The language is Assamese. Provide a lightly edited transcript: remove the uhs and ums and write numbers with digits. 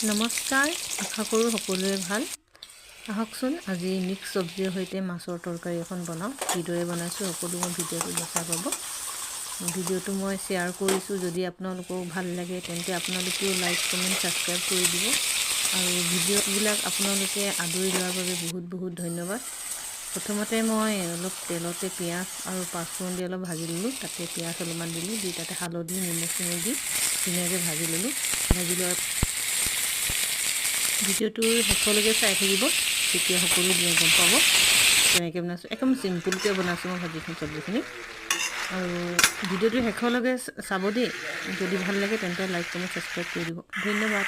নমস্কাৰ, আশা কৰোঁ সকলোৱে ভাল। আহকচোন আজি মিক্স চব্জিৰ সৈতে মাছৰ তৰকাৰী এখন বনাওঁ। কিদৰে বনাইছোঁ সকলো মই ভিডিঅ'টো দেখা পাব। ভিডিঅ'টো মই শ্বেয়াৰ কৰিছোঁ, যদি আপোনালোকক ভাল লাগে তেন্তে আপোনালোকেও লাইক কমেণ্ট ছাবস্ক্ৰাইব কৰি দিব। আৰু ভিডিঅ'বিলাক আপোনালোকে আদৰি লোৱাৰ বাবে বহুত বহুত ধন্যবাদ। প্ৰথমতে মই অলপ তেলতে পিঁয়াজ আৰু পাঁচফোৰণ দি অলপ ভাজি ল'লোঁ। তাতে পিঁয়াজ অলপমান দিলোঁ, দি তাতে হালধি নিমখ দি ধুনীয়াকৈ ভাজি ল'লোঁ। ভাজি লোৱাৰ ভিডিঅ'টোৰ শেষলৈকে চাই থাকিব, তেতিয়া সকলো গম পাব কেনেকৈ বনাইছোঁ। একদম চিম্পুলকৈ বনাইছোঁ মই চব্জিখিনি। আৰু ভিডিঅ'টো শেষলৈকে চাব দেই। যদি ভাল লাগে তেন্তে লাইক কমেণ্ট ছাবস্ক্ৰাইব কৰি দিব। ধন্যবাদ।